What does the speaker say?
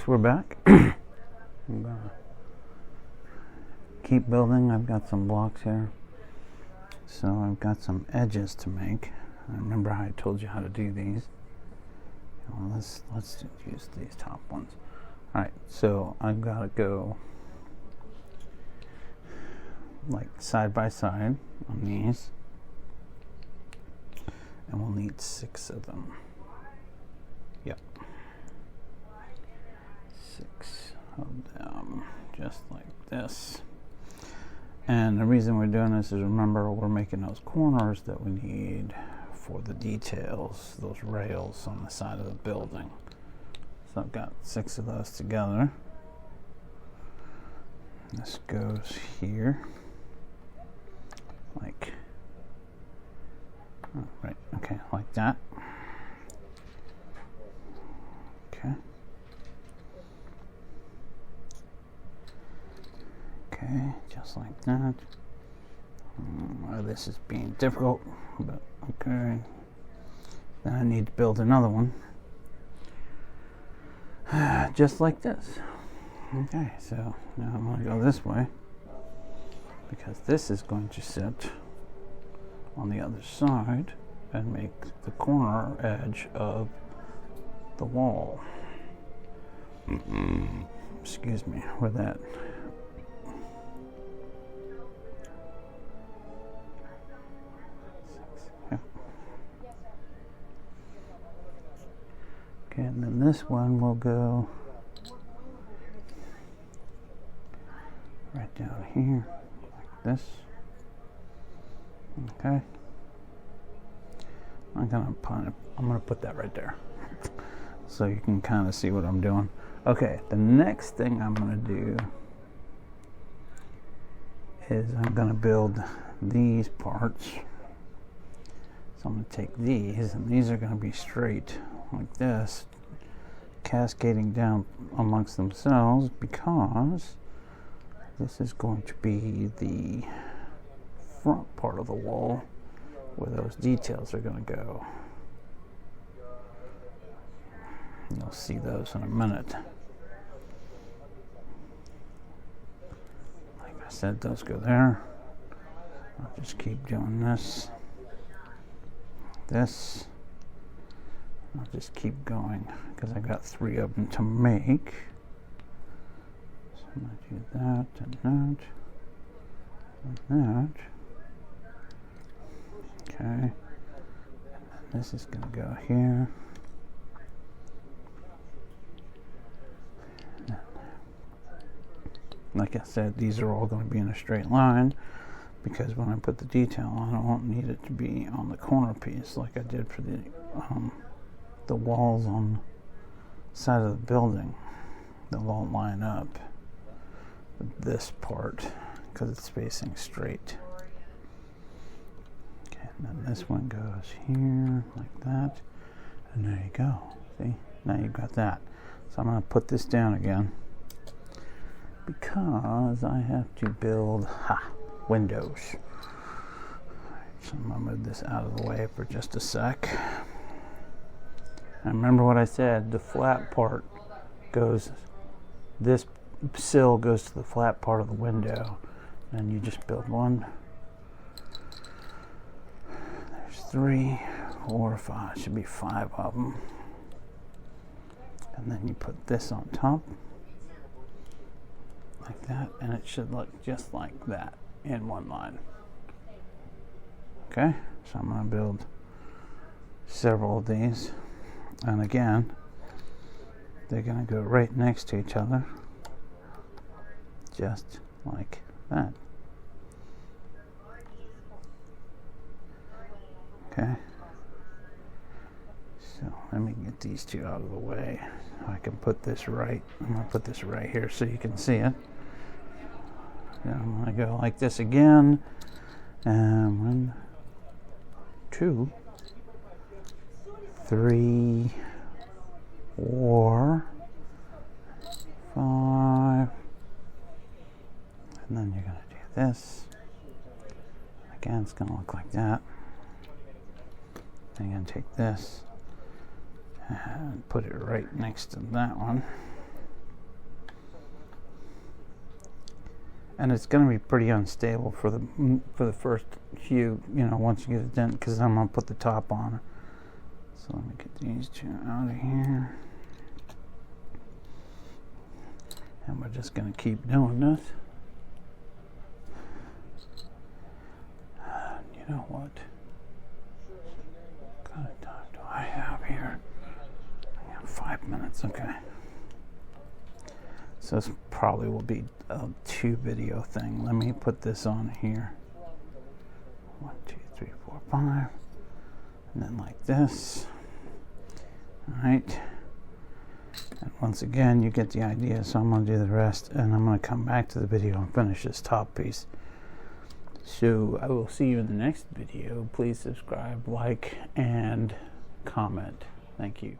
we're back. I'm gonna keep building. I've got some blocks here, so I've got some edges to make. I remember how I told you how to do these. Well, let's use these top ones. All right, so I've got to go like side by side on these, and we'll need 6 of them. Yep, 6 of them, just like this. And the reason we're doing this is, remember, we're making those corners that we need for the details, those rails on the side of the building. So I've got 6 of those together. This goes here, like, oh, right, okay, like that. Okay. Okay, just like that. This is being difficult, but okay. Then I need to build another one. Just like this. Okay, so now I'm going to go this way, because this is going to sit on the other side and make the corner edge of the wall. Excuse me, where that. Okay, and then this one will go right down here, like this. Okay. I'm gonna put that right there, so you can kind of see what I'm doing. Okay, the next thing I'm gonna do is I'm gonna build these parts. So I'm gonna take these, and these are gonna be straight like this, cascading down amongst themselves, because this is going to be the front part of the wall where those details are going to go. You'll see those in a minute. Like I said, those go there. I'll just keep doing this. I'll just keep going, because I've got 3 of them to make. So I'm going to do that and that and that. Okay. And then this is going to go here. Like I said, these are all going to be in a straight line, because when I put the detail on, I won't need it to be on the corner piece like I did for the walls on the side of the building. They'll all line up with this part because it's facing straight. Okay, and then this one goes here like that, and there you go. See, now you've got that. So I'm going to put this down again, because I have to build windows. So I'm going to move this out of the way for just a sec. And remember what I said, the flat part goes, this sill goes to the flat part of the window, and you just build one. There's 3, 4, 5, should be 5 of them. And then you put this on top, like that, and it should look just like that in one line. Okay, so I'm going to build several of these, and again, they're going to go right next to each other, just like that. Okay, so let me get these 2 out of the way. I can put this right, I'm going to put this right here so you can see it. Then I'm going to go like this again, and 1, 2, 3, 4, 5, and then you're going to do this. Again, it's going to look like that. I'm going to take this and put it right next to that one. and it's going to be pretty unstable for the first few, once you get it done, because I'm going to put the top on. So let me get these two out of here, and we're just going to keep doing this. You know what? What kind of time do I have here? I have 5 minutes. Okay. So this probably will be a 2 video thing. Let me put this on here. 1, 2, 3, 4, 5. And then like this. Alright. And once again, you get the idea. So I'm going to do the rest. And I'm going to come back to the video and finish this top piece. So I will see you in the next video. Please subscribe, like, and comment. Thank you.